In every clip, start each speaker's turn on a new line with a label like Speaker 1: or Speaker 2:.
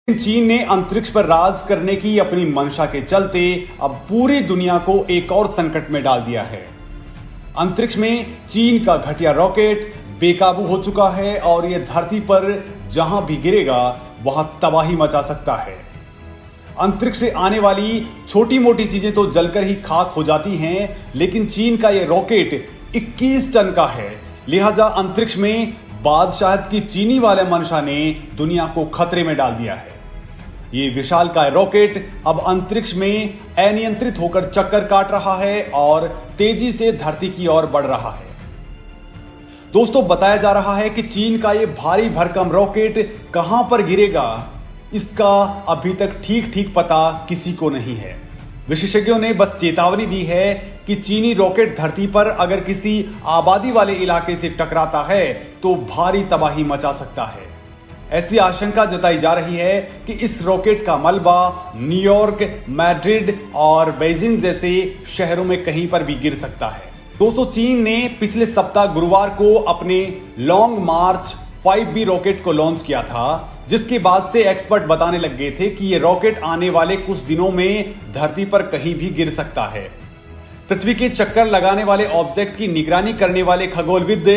Speaker 1: चीन ने अंतरिक्ष पर राज करने की अपनी मंशा के चलते अब पूरी दुनिया को एक और संकट में डाल दिया है। अंतरिक्ष में चीन का घटिया रॉकेट बेकाबू हो चुका है और यह धरती पर जहां भी गिरेगा वहां तबाही मचा सकता है। अंतरिक्ष से आने वाली छोटी मोटी चीजें तो जलकर ही खाक हो जाती हैं, लेकिन चीन का यह रॉकेट 21 टन का है। लिहाजा अंतरिक्ष में बादशाहत की चीनी वाले मंशा ने दुनिया को खतरे में डाल दिया है। ये विशालकाय रॉकेट अब अंतरिक्ष में अनियंत्रित होकर चक्कर काट रहा है और तेजी से धरती की ओर बढ़ रहा है। दोस्तों, बताया जा रहा है कि चीन का ये भारी भरकम रॉकेट कहां पर गिरेगा, इसका अभी तक ठीक पता किसी को नहीं है। विशेषज्ञों ने बस चेतावनी दी है कि चीनी रॉकेट धरती पर अगर किसी आबादी वाले इलाके से टकराता है तो भारी तबाही मचा सकता है। ऐसी आशंका जताई जा रही है कि इस रॉकेट का मलबा न्यूयॉर्क, मैड्रिड और बीजिंग जैसे शहरों में कहीं पर भी गिर सकता है। दोस्तों, चीन ने पिछले सप्ताह गुरुवार को अपने लॉन्ग मार्च 5B रॉकेट को लॉन्च किया था, जिसके बाद से एक्सपर्ट बताने लग गए थे कि यह रॉकेट आने वाले कुछ दिनों में धरती पर कहीं भी गिर सकता है। पृथ्वी के चक्कर लगाने वाले ऑब्जेक्ट की निगरानी करने वाले खगोलविद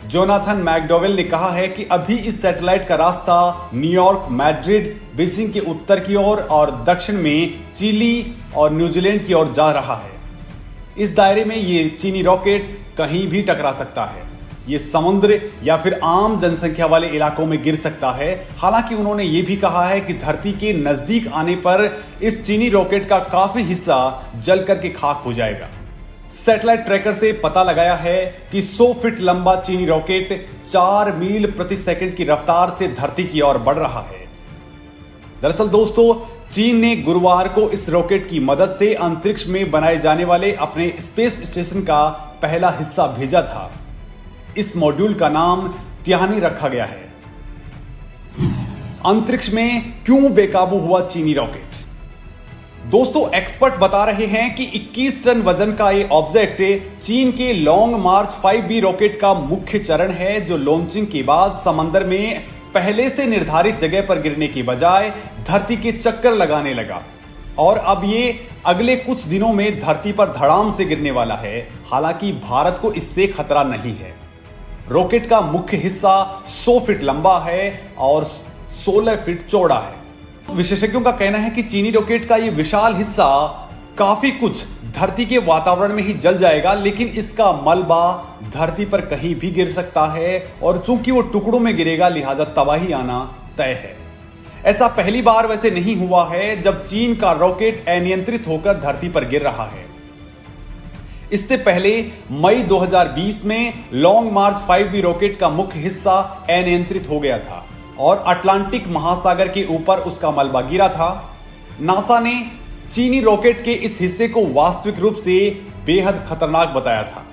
Speaker 1: जोनाथन मैकडॉवेल ने कहा है कि अभी इस सैटेलाइट का रास्ता न्यूयॉर्क, मैड्रिड, बीजिंग के उत्तर की ओर और दक्षिण में चिली और न्यूजीलैंड की ओर जा रहा है। इस दायरे में ये चीनी रॉकेट कहीं भी टकरा सकता है। ये समुद्र या फिर आम जनसंख्या वाले इलाकों में गिर सकता है। हालांकि उन्होंने ये भी कहा है कि धरती के नजदीक आने पर इस चीनी रॉकेट का काफी हिस्सा जल करके खाक हो जाएगा। सैटेलाइट ट्रैकर से पता लगाया है कि 100 फीट लंबा चीनी रॉकेट 4 मील प्रति सेकंड की रफ्तार से धरती की ओर बढ़ रहा है। दरअसल दोस्तों, चीन ने गुरुवार को इस रॉकेट की मदद से अंतरिक्ष में बनाए जाने वाले अपने स्पेस स्टेशन का पहला हिस्सा भेजा था। इस मॉड्यूल का नाम तिहानी रखा गया है। अंतरिक्ष में क्यों बेकाबू हुआ चीनी रॉकेट? दोस्तों, एक्सपर्ट बता रहे हैं कि 21 टन वजन का यह ऑब्जेक्ट चीन के लॉन्ग मार्च 5B रॉकेट का मुख्य चरण है, जो लॉन्चिंग के बाद समंदर में पहले से निर्धारित जगह पर गिरने की बजाय धरती के चक्कर लगाने लगा और अब ये अगले कुछ दिनों में धरती पर धड़ाम से गिरने वाला है। हालांकि भारत को इससे खतरा नहीं है। रॉकेट का मुख्य हिस्सा 100 फीट लंबा है और 16 फीट चौड़ा है। विशेषज्ञों का कहना है कि चीनी रॉकेट का यह विशाल हिस्सा काफी कुछ धरती के वातावरण में ही जल जाएगा, लेकिन इसका मलबा धरती पर कहीं भी गिर सकता है और चूंकि वो टुकड़ों में गिरेगा, लिहाजा तबाही आना तय है। ऐसा पहली बार वैसे नहीं हुआ है जब चीन का रॉकेट अनियंत्रित होकर धरती पर गिर रहा है। इससे पहले मई 2020 में लॉन्ग मार्च 5B रॉकेट का मुख्य हिस्सा अनियंत्रित हो गया था और अटलांटिक महासागर के ऊपर उसका मलबा गिरा था। नासा ने चीनी रॉकेट के इस हिस्से को वास्तविक रूप से बेहद खतरनाक बताया था।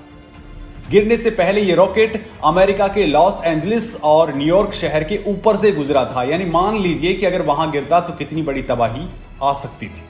Speaker 1: गिरने से पहले यह रॉकेट अमेरिका के लॉस एंजलिस और न्यूयॉर्क शहर के ऊपर से गुजरा था। यानी मान लीजिए कि अगर वहां गिरता तो कितनी बड़ी तबाही आ सकती थी।